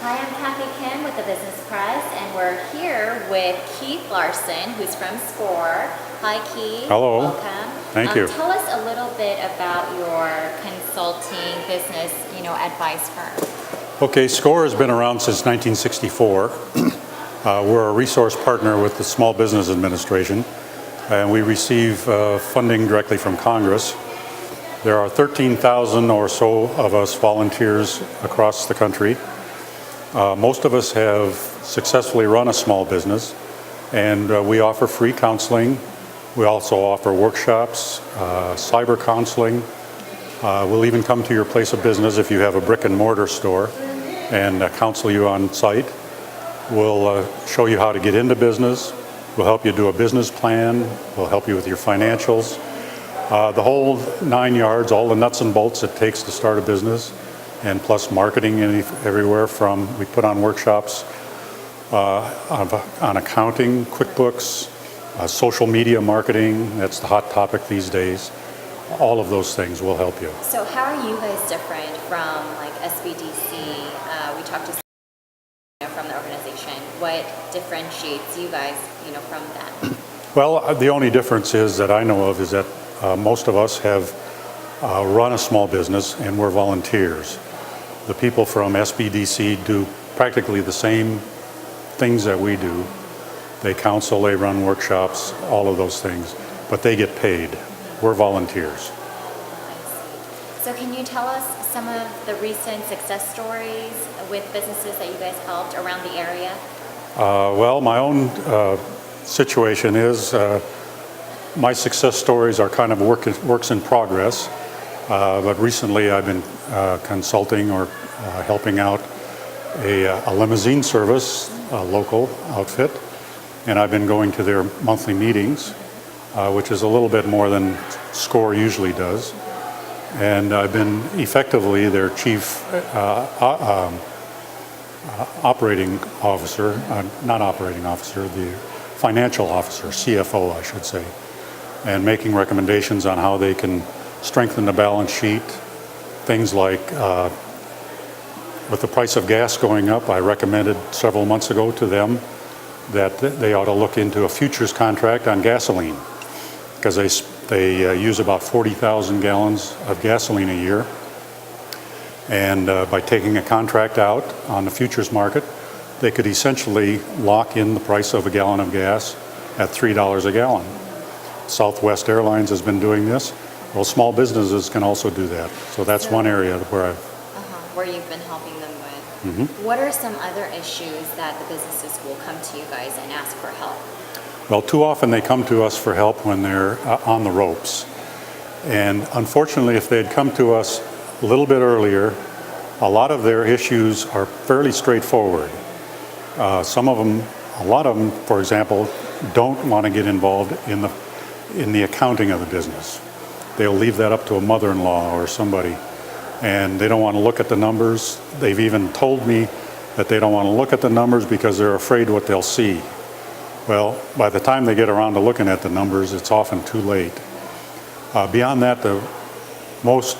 Hi, I'm Kathy Kim with the Business Press, and we're here with Keith Larson, who's from SCORE. Hi, Keith. Hello. Welcome. Thank you. Tell us a little bit about your consulting business, advice firm. Okay, SCORE has been around since 1964. We're a resource partner with the Small Business Administration, and we receive funding directly from Congress. There are 13,000 or so of us volunteers across the country. Most of us have successfully run a small business, and we offer free counseling. We also offer workshops, cyber counseling. We'll even come to your place of business if you have a brick and mortar store and counsel you on site. We'll show you how to get into business. We'll help you do a business plan. We'll help you with your financials. The whole 9 yards, all the nuts and bolts it takes to start a business, and plus marketing everywhere from, we put on workshops on accounting, QuickBooks, social media marketing, that's the hot topic these days. All of those things will help you. So how are you guys different from like SW-EDC? We talked to from the organization. What differentiates you guys, from them? Well, the only difference is that I know of is that most of us have run a small business and we're volunteers. The people from SW-EDC do practically the same things that we do. They counsel, they run workshops, all of those things, but they get paid. We're volunteers. I see. So can you tell us some of the recent success stories with businesses that you guys helped around the area? Well, my own situation is my success stories are kind of works in progress. But recently I've been consulting or helping out a limousine service, a local outfit, and I've been going to their monthly meetings, which is a little bit more than SCORE usually does. And I've been effectively their chief operating officer, not operating officer, the financial officer, CFO I should say, and making recommendations on how they can strengthen the balance sheet. Things like with the price of gas going up, I recommended several months ago to them that they ought to look into a futures contract on gasoline, because they use about 40,000 gallons of gasoline a year. And by taking a contract out on the futures market, they could essentially lock in the price of a gallon of gas at $3 a gallon. Southwest Airlines has been doing this. Well, small businesses can also do that. So that's one area where where you've been helping them with. Mm-hmm. What are some other issues that the businesses will come to you guys and ask for help? Well, too often they come to us for help when they're on the ropes. And unfortunately, if they'd come to us a little bit earlier, a lot of their issues are fairly straightforward. Some of them, a lot of them, for example, don't want to get involved in the accounting of the business. They'll leave that up to a mother-in-law or somebody, and they don't want to look at the numbers. They've even told me that they don't want to look at the numbers because they're afraid what they'll see. Well, by the time they get around to looking at the numbers, it's often too late. Beyond that, the most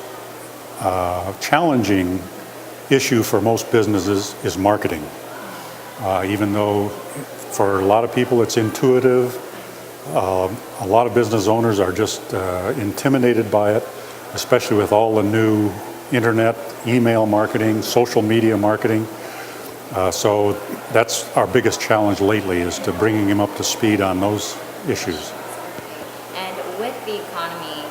challenging issue for most businesses is marketing. Even though for a lot of people it's intuitive, a lot of business owners are just intimidated by it, especially with all the new internet, email marketing, social media marketing. So that's our biggest challenge lately, is to bringing them up to speed on those issues. And with the economy,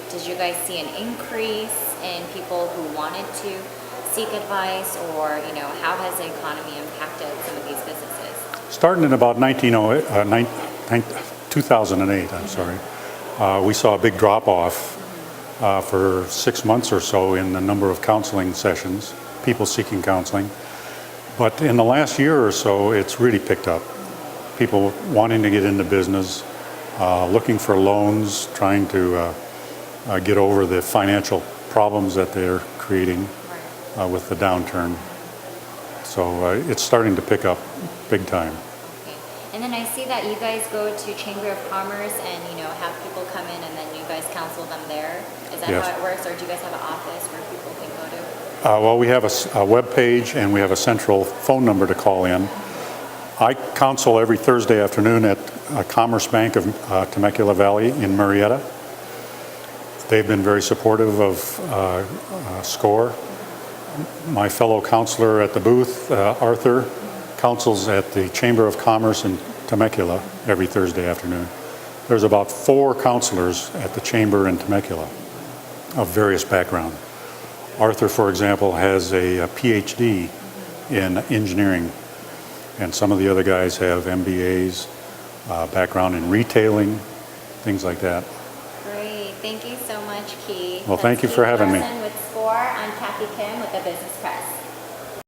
did you guys see an increase in people who wanted to seek advice, or how has the economy impacted some of these businesses? Starting in about 2008, we saw a big drop-off for 6 months or so in the number of counseling sessions, people seeking counseling. But in the last year or so, it's really picked up. People wanting to get into business, looking for loans, trying to get over the financial problems that they're creating with the downturn. So it's starting to pick up big time. Okay. And then I see that you guys go to Chamber of Commerce and have people come in and then you guys counsel them there. Is that Yes. how it works, or do you guys have an office where people can go to? Well, we have a web page and we have a central phone number to call in. I counsel every Thursday afternoon at Commerce Bank of Temecula Valley in Murrieta. They've been very supportive of SCORE. My fellow counselor at the booth, Arthur, counsels at the Chamber of Commerce in Temecula every Thursday afternoon. There's about 4 counselors at the Chamber in Temecula of various backgrounds. Arthur, for example, has a PhD in engineering, and some of the other guys have MBAs, background in retailing, things like that. Great. Thank you so much, Keith. Well, thank you for having me. Larson with SCORE. I'm Kathy Kim with the Business Press.